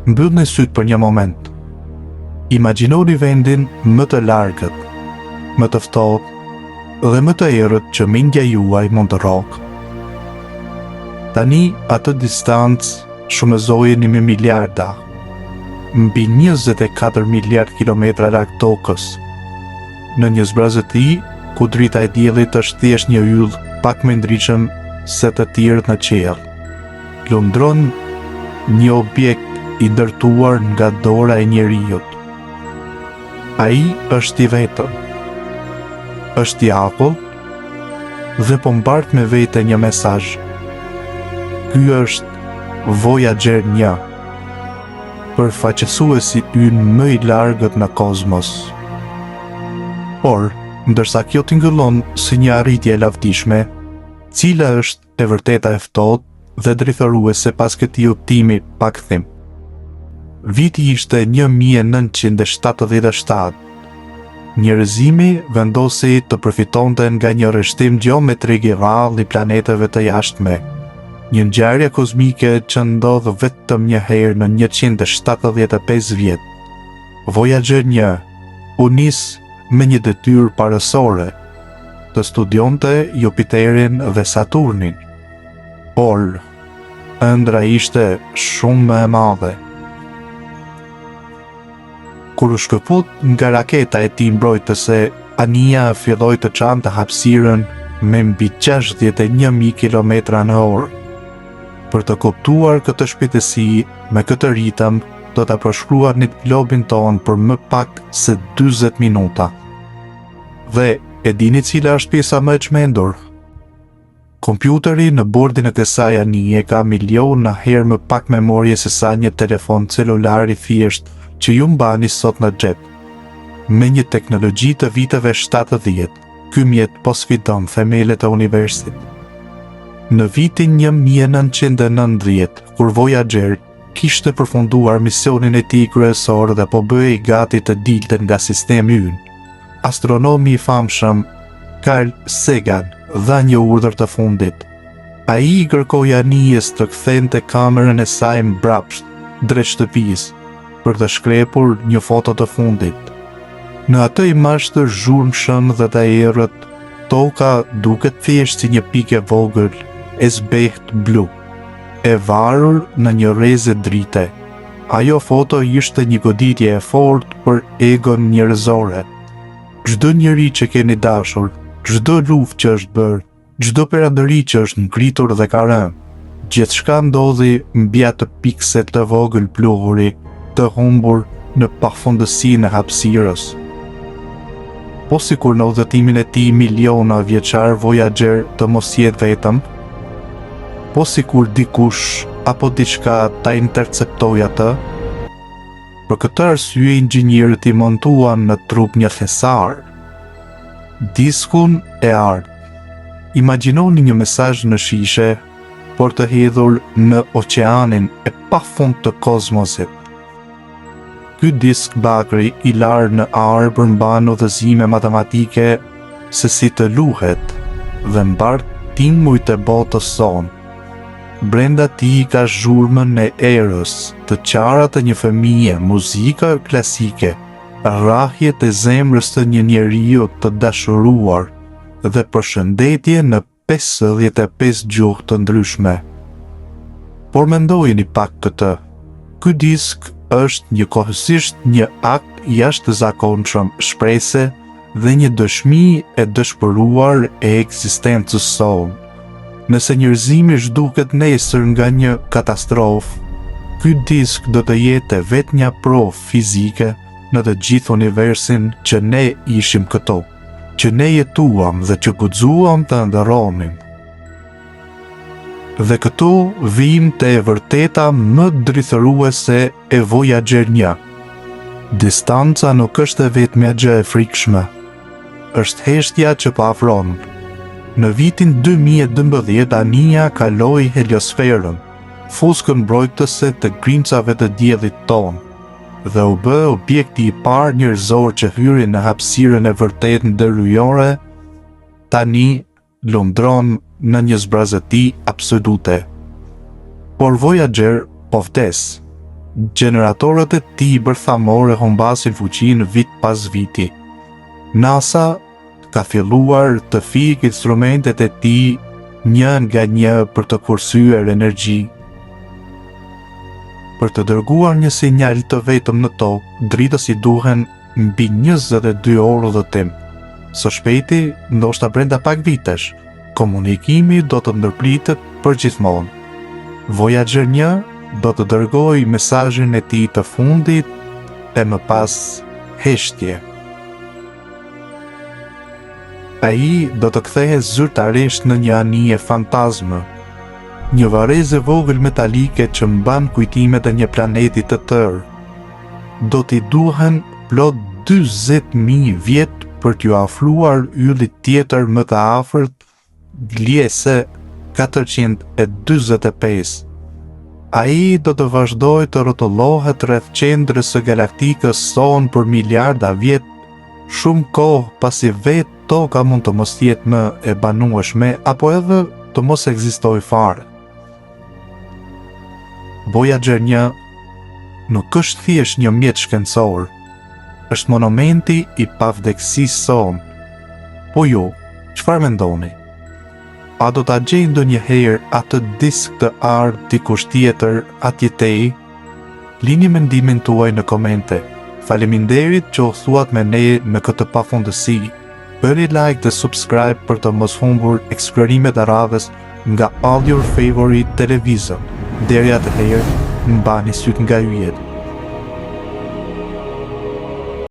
Mbyllni sytë për një moment. Imagjinoni vendin më të largët, më të ftohtë dhe më të errët që mendja juaj mund të rrokë. Tani atë distancë shumëzojeni me miliarda, mbi 24 miliard kilometra larg tokës. Në një zbrazëti ku drita e diellit është thjesht një yll pak më ndriçëm se të tjerët në qiell. Lundron një objekt i ndërtuar nga dora e njeriut. Ai është i vetëm, është i akull dhe po mbart me vete një mesazh. Ky është Voyager 1, përfaqësuesi ynë më i largët në kozmos. Por, ndërsa kjo tingëllon si një arritje e lavdishme, cila është e vërteta e ftohtë dhe drejtëruese pas këtij udhtimi pa kthim. Viti ishte 1977. Njerëzimi vendosi të përfitonte nga një rreshtim gjeometrik i rrallë i planeteve të jashtme. Një ngjarje kozmike që ndodh vetëm një herë në 175 vjet. Voyager 1 u nis me një detyrë parësore, të studionte Jupiterin dhe Saturnin. Por, ëndra ishte shumë më e madhe. Kur u shkëput nga raketa e tij mbrojtëse, anija filloi të çante hapësirën me mbi 61.000 km/h. Për të kuptuar këtë shpejtësi me këtë ritëm, do ta përshkruani globin ton për më pak se 40 minuta. Dhe e dini cila është pjesa më e çmendur? Kompjuteri në bordin e kësaj anije ka miliona herë më pak memorie se sa një telefon celular i thjesht që ju mbani sot në xhep. Me një teknologji të viteve 70, ky mjet po sfidon themelet e universit. Në vitin 1990, kur Voyager kishte përfunduar misionin e tij kryesor dhe po bëhej gati të dilte nga sistemi ynë, astronomi i famshëm Carl Sagan dha një urdhër të fundit. Ai i kërkoi anijes të kthente kamerën e saj mbrapsht drejt shtëpisë për të shkrepur një foto të fundit. Në atë imazh të zhurmshëm dhe të errët, toka duket thjesht si një pikë e vogël e zbeht blu, e varur në një rrezë drite. Ajo foto ishte një goditje e fortë për egon njerëzore. Çdo njeri që keni dashur, çdo luftë që është bërë, çdo perandëri që është ngritur dhe ka rënë, gjithçka ndodhi mbi atë piksel të vogël pluhuri, të humbur në pafundësinë e hapësirës. Po sikur në udhëtimin e tij miliona vjeçar Voyager të mos jetë vetëm, po sikur dikush apo diçka ta interceptoi atë. Për këtë arsye inxhinierët i montuan në trup një thesar, diskun e art. Imagjinoni një mesazh në shishe, por të hedhur në oqeanin e pafund të kozmosit. Ky disk bakri i larë në arë përmban udhëzime matematike se si të luhet dhe mbart timujt e botës sonë. Brenda tij ka zhurmën e erës, të qarat e një fëmije, muzika klasike, rrahjet e zemrës të një njeriu të dashuruar dhe përshëndetje në 55 gjuhë të ndryshme. Por mendojeni pak këtë. Ky disk është njëkohësisht një akt jashtëzakonshëm shprehse dhe një dëshmi e dëshpëruar e ekzistencës sonë. Nëse njerëzimi zhduket nesër nga një katastrofë, ky disk do të jetë vetë një provë fizike në të gjithë universin që ne ishim këto, që ne jetuam dhe që guxuam të ndërronim. Dhe këtu vim te e vërteta më drithëruese e Voyager 1. Distanca nuk është vetëm gjë e frikshme, është heshtja që po afron. Në vitin 2012 anija kaloi heliosferën, fuskën mbrojtëse të grimcave të diellit tonë, dhe u bë objekti i parë njerëzor që hyri në hapësirën e vërtetë ndërhyjore. Tani lundron në një zbrazëti absolute. Por Voyager po vdes. Generatorët e tij bërthamore humbasin fuqinë vit pas viti. NASA ka filluar të fikë instrumentet e tij një nga një për të kursyer energji. Për të dërguar një sinjal të vetëm në tokë, dritës i duhen mbi 22 orë udhëtim. Së shpejti, ndoshta brenda pak vitesh, komunikimi do të ndërpritet përgjithmonë. Voyager 1 do të dërgojë mesazhin e tij të fundit e më pas heshtje. Ai do të kthehet zyrtarisht në një anije fantazmë, një varrezë e vogël metalike që mban kujtimet e një planeti të tërë. Do t'i duhen plot 40.000 vjet për t'ju afruar yllit tjetër më të afërt, Gliese 445. Ai do të vazhdojë të rrotullohet rreth qendrës së galaktikës son për miliarda vjet, shumë kohë pasi vetë toka mund të mos jetë më e banueshme apo edhe të mos ekzistojë fare. Voyager 1 nuk është thjesht një mjet shkencor, është monumenti i pavdekësisë son. Po ju, çfarë mendoni? A do ta gjejë ndonjëherë atë disk të ardhë dikush tjetër atje tej? Lini mendimin tuaj në komente. Faleminderit që u thuat me ne në këtë pafundësi. Bëni like dhe subscribe për të mos humbur eksplorimet e radhës nga all your favorite television. Deri atëherë, mbani syt nga yjet.